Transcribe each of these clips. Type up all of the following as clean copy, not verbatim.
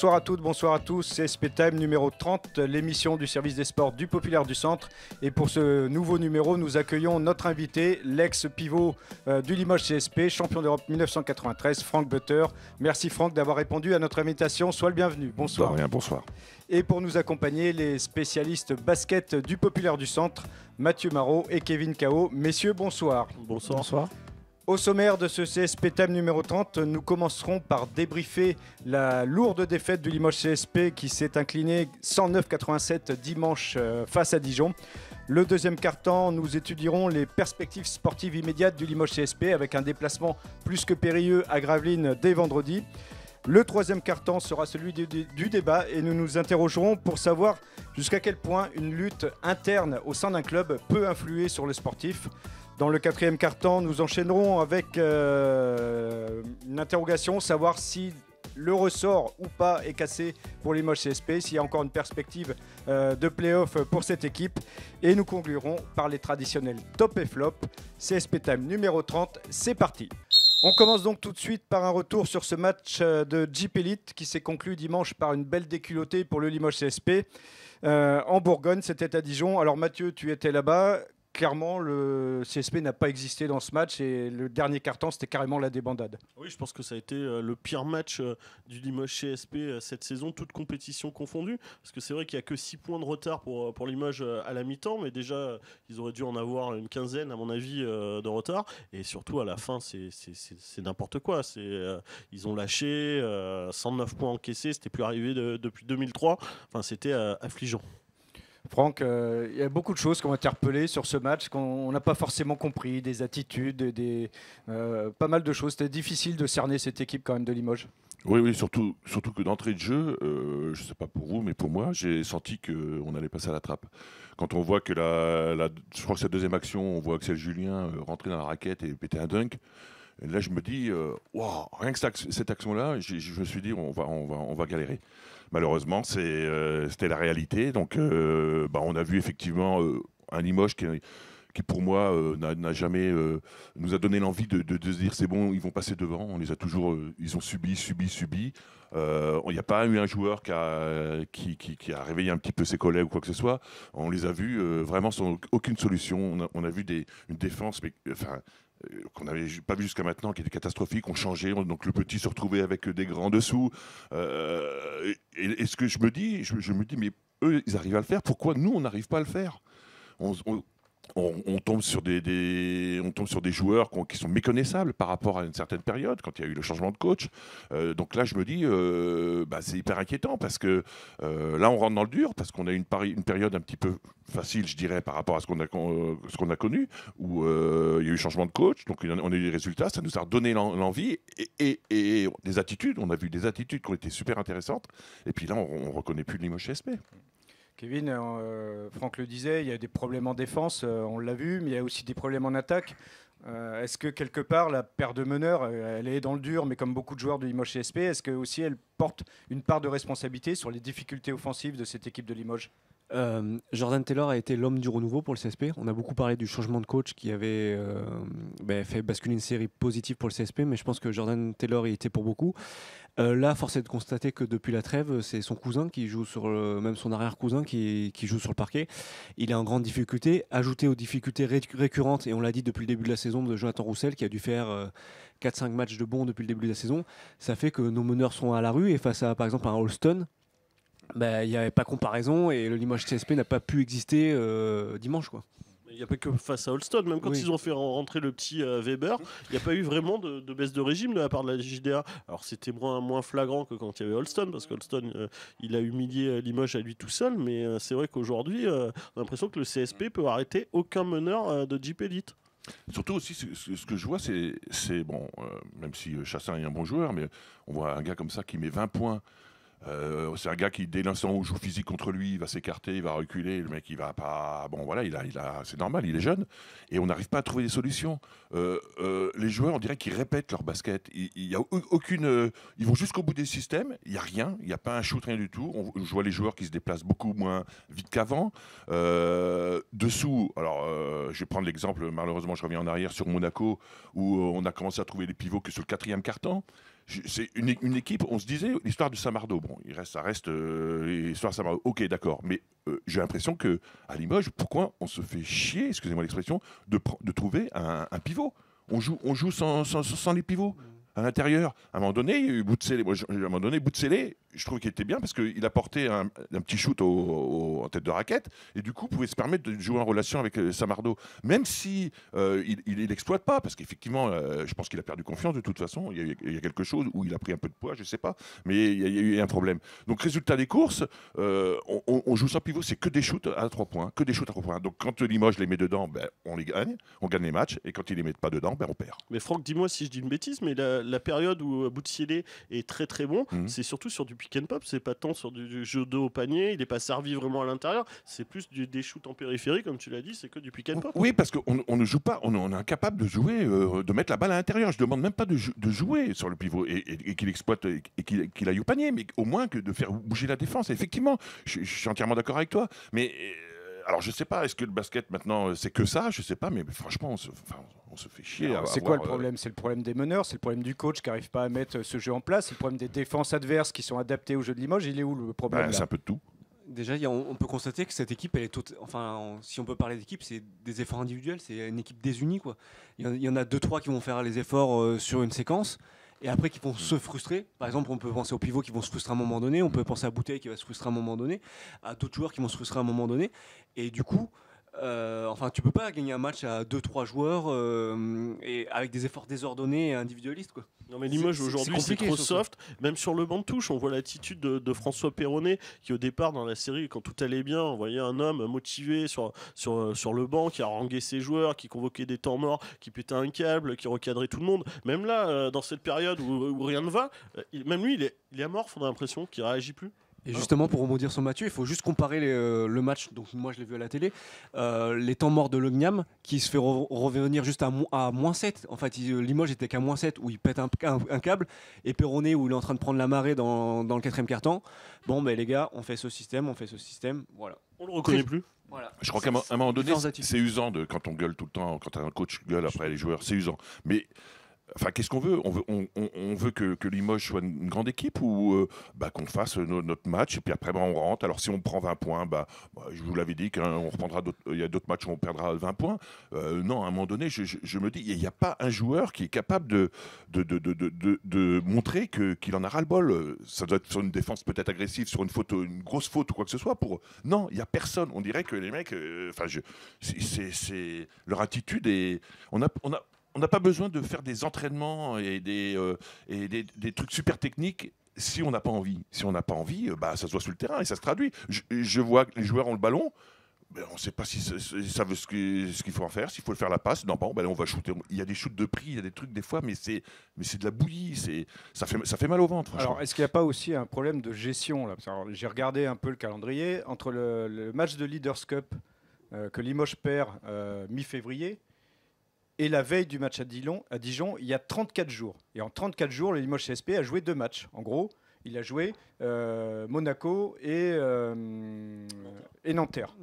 Bonsoir à toutes, bonsoir à tous, c'est SP Time numéro 30, l'émission du service des sports du Populaire du Centre. Et pour ce nouveau numéro, nous accueillons notre invité, l'ex-pivot du Limoges CSP, champion d'Europe 1993, Franck Butter. Merci Franck d'avoir répondu à notre invitation, sois le bienvenu. Bonsoir. De rien, bonsoir. Et pour nous accompagner, les spécialistes basket du Populaire du Centre, Mathieu Marot et Kevin Cao. Messieurs, bonsoir. Bonsoir. Bonsoir. Au sommaire de ce CSP Time numéro 30, nous commencerons par débriefer la lourde défaite du Limoges CSP qui s'est incliné 109-87 dimanche face à Dijon. Le deuxième quart-temps, nous étudierons les perspectives sportives immédiates du Limoges CSP avec un déplacement plus que périlleux à Gravelines dès vendredi. Le troisième quart-temps sera celui du débat et nous nous interrogerons pour savoir jusqu'à quel point une lutte interne au sein d'un club peut influer sur le sportif. Dans le quatrième quart-temps, nous enchaînerons avec une interrogation, savoir si le ressort ou pas est cassé pour Limoges CSP, s'il y a encore une perspective de play-off pour cette équipe. Et nous conclurons par les traditionnels top et flop. CSP Time numéro 30, c'est parti. On commence donc tout de suite par un retour sur ce match de Jeep Elite qui s'est conclu dimanche par une belle déculottée pour le Limoges CSP. En Bourgogne, c'était à Dijon. Alors Mathieu, tu étais là-bas. Clairement, le CSP n'a pas existé dans ce match et le dernier quart-temps, c'était carrément la débandade. Oui, je pense que ça a été le pire match du Limoges CSP cette saison, toute compétition confondue. Parce que c'est vrai qu'il n'y a que 6 points de retard pour Limoges à la mi-temps, mais déjà, ils auraient dû en avoir une quinzaine, à mon avis, de retard. Et surtout, à la fin, c'est n'importe quoi. Ils ont lâché 109 points encaissés, c'était plus arrivé depuis 2003. Enfin, c'était affligeant. Franck, il y a beaucoup de choses qui ont interpellé sur ce match qu'on n'a pas forcément compris, des attitudes, pas mal de choses. C'était difficile de cerner cette équipe quand même de Limoges. Oui, surtout que d'entrée de jeu, je ne sais pas pour vous, mais pour moi, j'ai senti qu'on allait passer à la trappe. Quand on voit que je crois que cette deuxième action, on voit Axel Julien rentrer dans la raquette et péter un dunk. Et là, je me dis, wow, rien que cette action-là, je me suis dit, on va galérer. Malheureusement, c'était la réalité. Donc, on a vu effectivement un Limoges qui pour moi, n'a jamais nous a donné l'envie de se dire c'est bon, ils vont passer devant. On les a toujours, ils ont subi. Il n'y a pas eu un joueur qui a réveillé un petit peu ses collègues ou quoi que ce soit. On les a vus vraiment sans aucune solution. On a vu une défense, mais qu'on n'avait pas vu jusqu'à maintenant, qui était catastrophique. On changeait, donc le petit se retrouvait avec des grands dessous. Et ce que je me dis, mais eux, ils arrivent à le faire. Pourquoi nous, on n'arrive pas à le faire? On tombe sur des joueurs qui sont méconnaissables par rapport à une certaine période, quand il y a eu le changement de coach. Donc là, je me dis, c'est hyper inquiétant parce que là, on rentre dans le dur parce qu'on a une période un petit peu facile, je dirais, par rapport à ce qu'on a connu, où il y a eu changement de coach, donc on a eu des résultats, ça nous a redonné l'envie et des attitudes. On a vu des attitudes qui ont été super intéressantes. Et puis là, on ne reconnaît plus le Limoges CSP. Kevin, Franck le disait, il y a des problèmes en défense, on l'a vu, mais il y a aussi des problèmes en attaque. Est-ce que quelque part, la paire de meneurs, elle est dans le dur, mais comme beaucoup de joueurs de Limoges CSP, est-ce que aussi elle porte une part de responsabilité sur les difficultés offensives de cette équipe de Limoges? Jordan Taylor a été l'homme du renouveau pour le CSP. On a beaucoup parlé du changement de coach qui avait fait basculer une série positive pour le CSP, mais je pense que Jordan Taylor y était pour beaucoup. Là, force est de constater que depuis la trêve, c'est son cousin qui joue même son arrière-cousin qui joue sur le parquet. Il est en grande difficulté, ajouté aux difficultés récurrentes, et on l'a dit depuis le début de la saison, de Jonathan Roussel qui a dû faire 4-5 matchs de bons depuis le début de la saison. Ça fait que nos meneurs sont à la rue, et face à par exemple un Holston, il n'y avait pas comparaison et le Limoges CSP n'a pas pu exister dimanche, quoi. Il n'y a pas que face à Holston, même quand ils ont fait rentrer le petit Weber, il n'y a pas eu vraiment de baisse de régime de la part de la JDA. Alors c'était moins flagrant que quand il y avait Holston, parce qu'Holston il a humilié Limoges à lui tout seul, mais c'est vrai qu'aujourd'hui on a l'impression que le CSP peut arrêter aucun meneur de Jeep Elite. Surtout aussi, ce que je vois, c'est bon, même si Chassin est un bon joueur, mais on voit un gars comme ça qui met 20 points. C'est un gars qui, dès l'instant où on joue physique contre lui, il va s'écarter, il va reculer. Le mec, il va pas. Bon, voilà, c'est normal, il est jeune. Et on n'arrive pas à trouver des solutions. Les joueurs, on dirait qu'ils répètent leur basket. Il y a aucune. Ils vont jusqu'au bout des systèmes. Il n'y a rien. Il n'y a pas un shoot, rien du tout. Je vois les joueurs qui se déplacent beaucoup moins vite qu'avant. Dessous, alors, je vais prendre l'exemple. Malheureusement, je reviens en arrière sur Monaco, où on a commencé à trouver les pivots que sur le quatrième quart-temps. c'est une équipe, on se disait, l'histoire de Samardo, bon, ça reste l'histoire de Samardo, ok, d'accord, mais j'ai l'impression qu'à Limoges, pourquoi on se fait chier, excusez-moi l'expression, de trouver un pivot. On joue sans les pivots. À l'intérieur, à un moment donné, Boutsélé, je trouve qu'il était bien parce qu'il apportait un petit shoot en tête de raquette et du coup pouvait se permettre de jouer en relation avec Samardo, même si il l'exploite pas, parce qu'effectivement, je pense qu'il a perdu confiance de toute façon. Il y a quelque chose où il a pris un peu de poids, je sais pas, mais il y a eu un problème. Donc résultat des courses, on joue sans pivot, c'est que des shoots à 3 points, Donc quand Limoges les met dedans, on les gagne, on gagne les matchs, et quand ils les mettent pas dedans, on perd. Mais Franck, dis-moi si je dis une bêtise, mais la période où Boutsielé est très très bon, c'est surtout sur du pick and pop, c'est pas tant sur du jeu de haut panier, il n'est pas servi vraiment à l'intérieur, c'est plus des shoots en périphérie, comme tu l'as dit, c'est que du pick and pop. Oui, parce qu'on ne joue pas, on est incapable de jouer, de mettre la balle à l'intérieur. Je demande même pas de jouer sur le pivot et qu'il exploite et qu'il aille au panier, mais au moins que de faire bouger la défense. Et effectivement, je suis entièrement d'accord avec toi, mais alors je sais pas, est-ce que le basket maintenant c'est que ça? Je sais pas, mais franchement, on se fait chier. C'est quoi le problème? C'est le problème des meneurs, c'est le problème du coach qui n'arrive pas à mettre ce jeu en place, c'est le problème des défenses adverses qui sont adaptées au jeu de Limoges. Il est où le problème là? C'est un peu de tout. Déjà, on peut constater que cette équipe, elle est si on peut parler d'équipe, c'est des efforts individuels, c'est une équipe désunie, quoi. Il y en a 2-3 qui vont faire les efforts sur une séquence. Et après, qui vont se frustrer. Par exemple, on peut penser aux pivots qui vont se frustrer à un moment donné. On peut penser à Bouteille qui va se frustrer à un moment donné. À d'autres joueurs qui vont se frustrer à un moment donné. Et du coup, tu peux pas gagner un match à 2-3 joueurs et avec des efforts désordonnés et individualistes, quoi. Non mais Limoges aujourd'hui c'est trop soft, même sur le banc de touche on voit l'attitude de François Perronnet qui au départ dans la série quand tout allait bien on voyait un homme motivé sur le banc qui haranguait ses joueurs, qui convoquait des temps morts, qui pétait un câble, qui recadrait tout le monde. Même là dans cette période où rien ne va, même lui il est amorphe, on a l'impression qu'il réagit plus. Et justement, pour rebondir sur Mathieu, il faut juste comparer le match, donc moi je l'ai vu à la télé, les temps morts de Lognam, qui se fait revenir juste à -7. En fait, Limoges était qu'à -7, où il pète un câble, et Perronnet, où il est en train de prendre la marée dans le 4e quart-temps. Bon, les gars, on fait ce système, voilà. On le reconnaît plus. Voilà. Je crois qu'à un moment donné, c'est usant quand on gueule tout le temps, quand un coach gueule après les joueurs, c'est usant. Mais enfin, qu'est-ce qu'on veut? On veut que Limoges soit une grande équipe ou qu'on fasse notre match et puis après on rentre. Alors si on prend 20 points, je vous l'avais dit qu'on reprendra il y a d'autres matchs où on perdra 20 points. Non, à un moment donné, je me dis, il n'y a pas un joueur qui est capable de montrer qu'il en a ras-le-bol. Ça doit être sur une défense peut-être agressive, sur une grosse faute ou quoi que ce soit. Non, il n'y a personne. On dirait que les mecs, c'est leur attitude et on n'a pas besoin de faire des entraînements et des trucs super techniques si on n'a pas envie. Si on n'a pas envie, ça se voit sur le terrain et ça se traduit. Je vois que les joueurs ont le ballon, on ne sait pas si ça veut ce qu'il faut en faire, s'il faut le faire la passe. Non, on va shooter. Il y a des shoots de prix, il y a des trucs des fois, mais c'est de la bouillie. Ça fait mal au ventre. Alors, est-ce qu'il n'y a pas aussi un problème de gestion là? J'ai regardé un peu le calendrier entre le match de Leaders Cup que Limoges perd mi-février. Et la veille du match à Dijon, il y a 34 jours. Et en 34 jours, le Limoges CSP a joué 2 matchs. En gros, il a joué Monaco et Nanterre.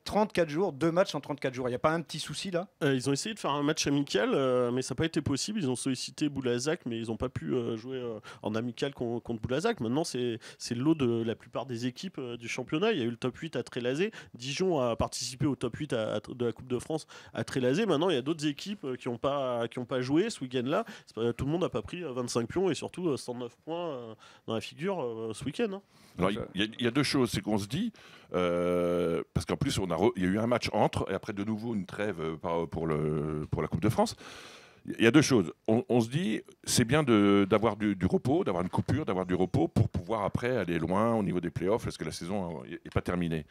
34 jours, 2 matchs en 34 jours. Il n'y a pas un petit souci là? Ils ont essayé de faire un match amical, mais ça n'a pas été possible. Ils ont sollicité Boulazac, mais ils n'ont pas pu jouer en amical contre Boulazac. Maintenant, c'est le lot de la plupart des équipes du championnat. Il y a eu le top 8 à Trélazé. Dijon a participé au top 8 de la Coupe de France à Trélazé. Maintenant, il y a d'autres équipes qui n'ont pas joué ce week-end-là. Tout le monde n'a pas pris 25 pions et surtout 109 points dans la figure ce week-end. Hein. Alors, il y a 2 choses. C'est qu'on se dit, parce qu'en plus, il y a eu un match entre, et après de nouveau une trêve pour la Coupe de France. Il y a 2 choses. On se dit, c'est bien d'avoir du repos, d'avoir une coupure, d'avoir du repos pour pouvoir après aller loin au niveau des playoffs, parce que la saison n'est pas terminée.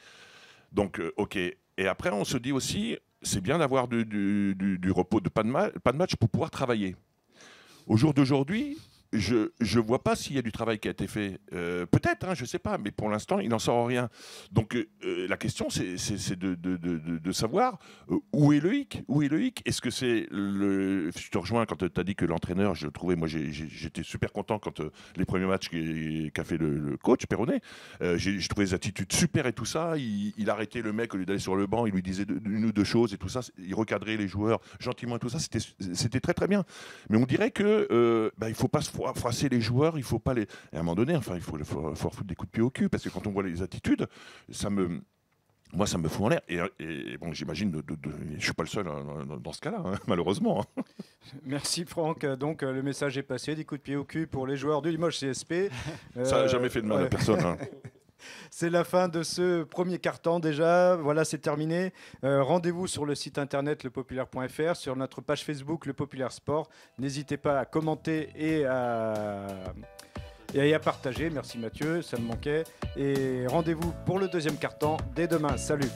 Donc, ok. Et après, on se dit aussi, c'est bien d'avoir du repos, pas de match pour pouvoir travailler. Au jour d'aujourd'hui, je ne vois pas s'il y a du travail qui a été fait. Peut-être, je ne sais pas, mais pour l'instant, il n'en sort rien. Donc la question, c'est de savoir où est le hic. Est-ce que c'est Je te rejoins quand tu as dit que l'entraîneur, je trouvais, moi j'étais super content quand les premiers matchs qu'a fait le coach Perronnet. J'ai trouvé les attitudes super et tout ça. Il arrêtait le mec au lieu d'aller sur le banc, il lui disait une ou 2 choses et tout ça. Il recadrait les joueurs gentiment et tout ça. C'était très très bien. Mais on dirait que il faut pas se froisser les joueurs, il faut pas les. Et à un moment donné, enfin, il faut foutre des coups de pied au cul, parce que quand on voit les attitudes, moi, ça me fout en l'air. Et bon, j'imagine, je suis pas le seul dans ce cas-là, hein, malheureusement. Merci Franck. Donc le message est passé, des coups de pied au cul pour les joueurs du Limoges CSP. Ça n'a jamais fait de mal à personne. Hein. C'est la fin de ce premier quart-temps déjà. Voilà, c'est terminé. Rendez-vous sur le site internet lepopulaire.fr, sur notre page Facebook Le Populaire Sport. N'hésitez pas à commenter et à partager. Merci Mathieu, ça me manquait. Et rendez-vous pour le deuxième quart-temps dès demain. Salut.